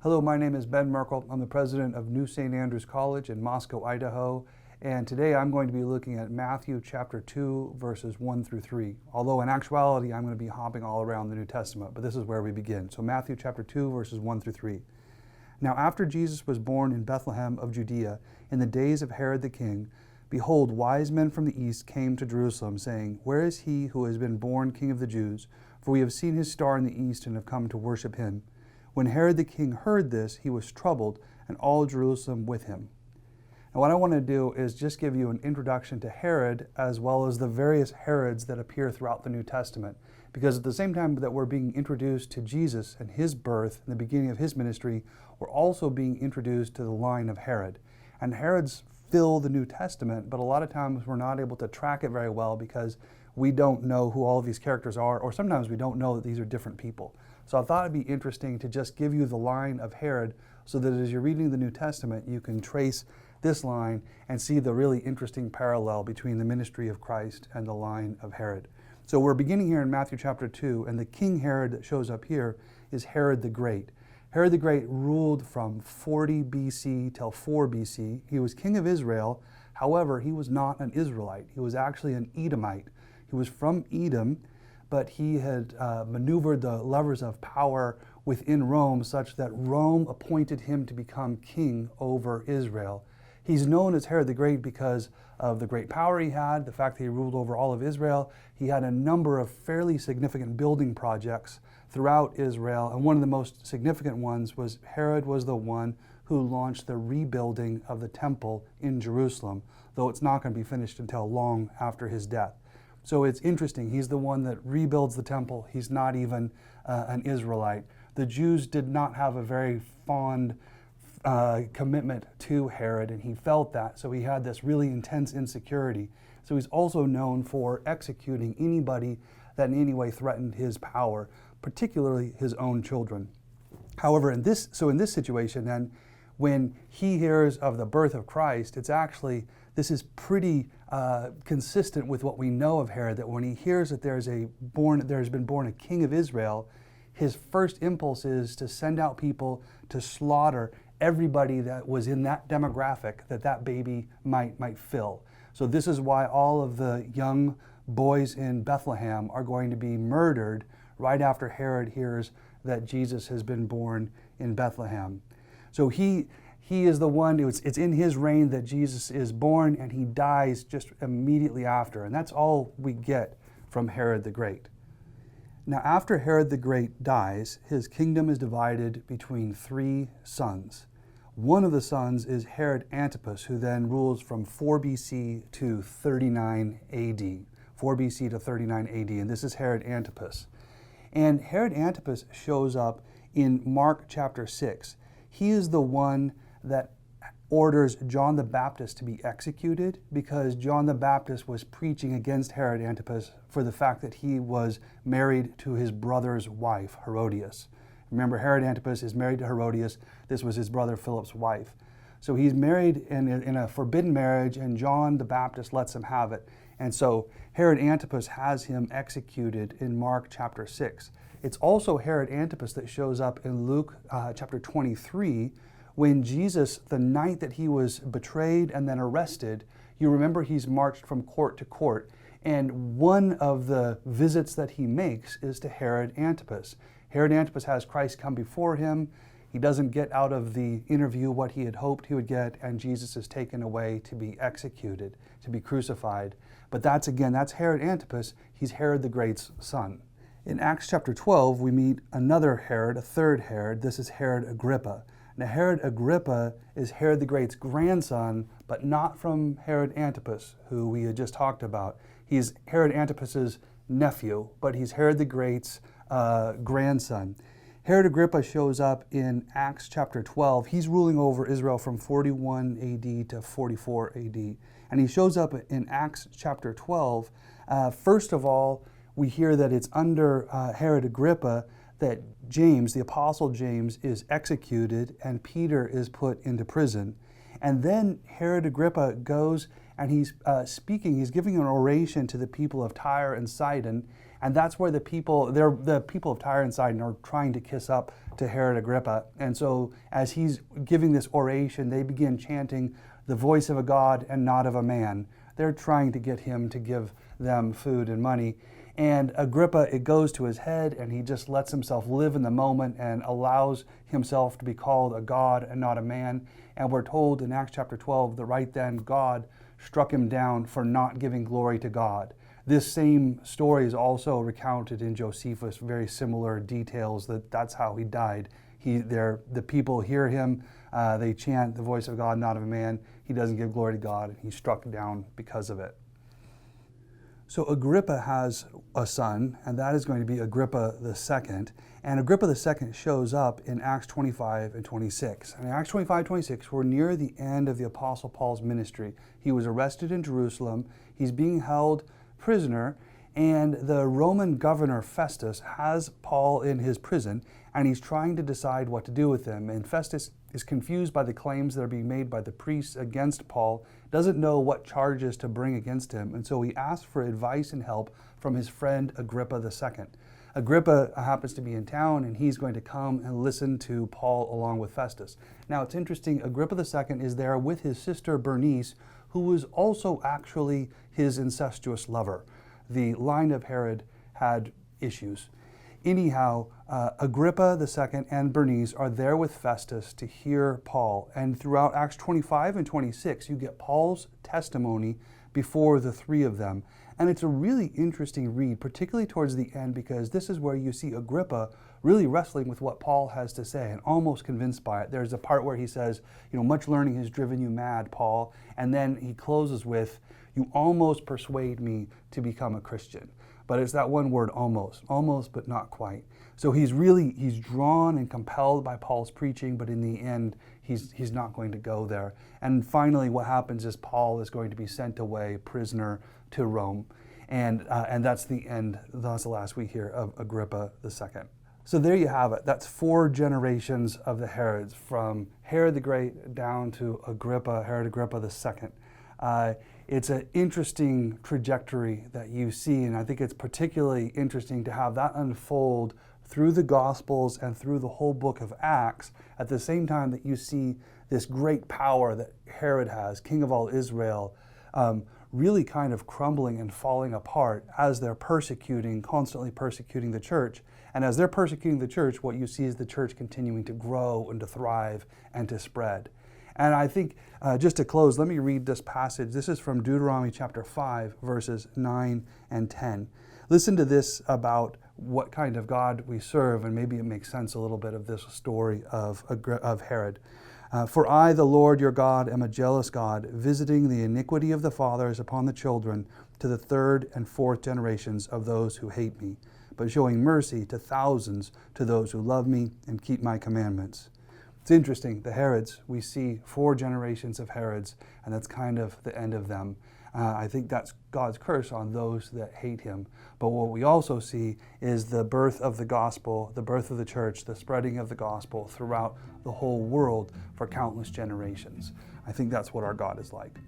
Hello, my name is Ben Merkle. I'm the president of New St. Andrews College in Moscow, Idaho. And today I'm going to be looking at Matthew chapter 2, verses 1 through 3. Although in actuality, I'm going to be hopping all around the New Testament, but this is where we begin. So Matthew chapter 2, verses 1 through 3. Now after Jesus was born in Bethlehem of Judea, in the days of Herod the king, behold, wise men from the east came to Jerusalem, saying, Where is he who has been born King of the Jews? For we have seen his star in the east and have come to worship him. When Herod the king heard this, he was troubled, and all Jerusalem with him. Now what I want to do is just give you an introduction to Herod, as well as the various Herods that appear throughout the New Testament. Because at the same time that we're being introduced to Jesus and his birth and the beginning of his ministry, we're also being introduced to the line of Herod. And Herods fill the New Testament, but a lot of times we're not able to track it very well because we don't know who all of these characters are, or sometimes we don't know that these are different people. So I thought it'd be interesting to just give you the line of Herod so that as you're reading the New Testament, you can trace this line and see the really interesting parallel between the ministry of Christ and the line of Herod. So we're beginning here in Matthew chapter 2, and the King Herod that shows up here is Herod the Great. Herod the Great ruled from 40 BC till 4 BC. He was king of Israel. However, he was not an Israelite. He was actually an Edomite. He was from Edom, but he had maneuvered the levers of power within Rome such that Rome appointed him to become king over Israel. He's known as Herod the Great because of the great power he had, the fact that he ruled over all of Israel. He had a number of fairly significant building projects throughout Israel, and one of the most significant ones was Herod was the one who launched the rebuilding of the temple in Jerusalem, though it's not going to be finished until long after his death. So it's interesting, he's the one that rebuilds the temple. He's not even an Israelite. The Jews did not have a very fond commitment to Herod, and he felt that, so he had this really intense insecurity. So he's also known for executing anybody that in any way threatened his power, particularly his own children. However, in this situation then, when he hears of the birth of Christ, this is pretty consistent with what we know of Herod, that when he hears that there has been born a king of Israel, his first impulse is to send out people to slaughter everybody that was in that demographic that baby might fill. So this is why all of the young boys in Bethlehem are going to be murdered right after Herod hears that Jesus has been born in Bethlehem. So he is the one, it's in his reign that Jesus is born, and he dies just immediately after. And that's all we get from Herod the Great. Now after Herod the Great dies, his kingdom is divided between 3 sons. One of the sons is Herod Antipas, who then rules from 4 BC to 39 AD. 4 BC to 39 AD, and this is Herod Antipas. And Herod Antipas shows up in Mark chapter 6. He is the one that orders John the Baptist to be executed because John the Baptist was preaching against Herod Antipas for the fact that he was married to his brother's wife, Herodias. Remember, Herod Antipas is married to Herodias. This was his brother Philip's wife. So he's married in a forbidden marriage, and John the Baptist lets him have it. And so Herod Antipas has him executed in Mark chapter 6. It's also Herod Antipas that shows up in Luke chapter 23, when Jesus, the night that he was betrayed and then arrested, you remember he's marched from court to court, and one of the visits that he makes is to Herod Antipas. Herod Antipas has Christ come before him. He doesn't get out of the interview what he had hoped he would get, and Jesus is taken away to be executed, to be crucified. But that's Herod Antipas. He's Herod the Great's son. In Acts chapter 12, we meet another Herod, a third Herod. This is Herod Agrippa. Now Herod Agrippa is Herod the Great's grandson, but not from Herod Antipas, who we had just talked about. He's Herod Antipas's nephew, but he's Herod the Great's grandson. Herod Agrippa shows up in Acts chapter 12. He's ruling over Israel from 41 AD to 44 AD. And he shows up in Acts chapter 12. First of all, we hear that it's under Herod Agrippa that James, the Apostle James, is executed and Peter is put into prison. And then Herod Agrippa goes and he's speaking, he's giving an oration to the people of Tyre and Sidon, and that's where the people of Tyre and Sidon are trying to kiss up to Herod Agrippa. And so as he's giving this oration, they begin chanting, "The voice of a God and not of a man." They're trying to get him to give them food and money. And Agrippa, it goes to his head, and he just lets himself live in the moment and allows himself to be called a god and not a man. And we're told in Acts chapter 12 that right then God struck him down for not giving glory to God. This same story is also recounted in Josephus, very similar details, that's how he died. The people hear him, they chant the voice of God, not of a man. He doesn't give glory to God, and he's struck down because of it. So Agrippa has a son, and that is going to be Agrippa II. And Agrippa II shows up in Acts 25 and 26. And in Acts 25, 26, we're near the end of the Apostle Paul's ministry. He was arrested in Jerusalem. He's being held prisoner, and the Roman governor Festus has Paul in his prison, and he's trying to decide what to do with him. And Festus is confused by the claims that are being made by the priests against Paul, doesn't know what charges to bring against him, and so he asks for advice and help from his friend Agrippa II. Agrippa happens to be in town, and he's going to come and listen to Paul along with Festus. Now it's interesting, Agrippa II is there with his sister Bernice, who was also actually his incestuous lover. The line of Herod had issues. Anyhow, Agrippa II and Bernice are there with Festus to hear Paul. And throughout Acts 25 and 26, you get Paul's testimony before the three of them. And it's a really interesting read, particularly towards the end, because this is where you see Agrippa really wrestling with what Paul has to say and almost convinced by it. There's a part where he says, much learning has driven you mad, Paul. And then he closes with, "You almost persuade me to become a Christian." But it's that one word, almost, but not quite. So he's drawn and compelled by Paul's preaching, but in the end, he's not going to go there. And finally, what happens is Paul is going to be sent away prisoner to Rome. And that's the end, that's the last we hear of Agrippa II. So there you have it. That's 4 generations of the Herods, from Herod the Great down to Herod Agrippa II. It's an interesting trajectory that you see, and I think it's particularly interesting to have that unfold through the Gospels and through the whole book of Acts, at the same time that you see this great power that Herod has, king of all Israel, really kind of crumbling and falling apart as they're constantly persecuting the church. And as they're persecuting the church, what you see is the church continuing to grow and to thrive and to spread. And I think, just to close, let me read this passage. This is from Deuteronomy chapter 5, verses 9 and 10. Listen to this about what kind of God we serve, and maybe it makes sense a little bit of this story of Herod. "For I, the Lord your God, am a jealous God, visiting the iniquity of the fathers upon the children to the 3rd and 4th generations of those who hate me, but showing mercy to thousands to those who love me and keep my commandments." It's interesting, the Herods, we see 4 generations of Herods, and that's kind of the end of them. I think that's God's curse on those that hate him. But what we also see is the birth of the gospel, the birth of the church, the spreading of the gospel throughout the whole world for countless generations. I think that's what our God is like.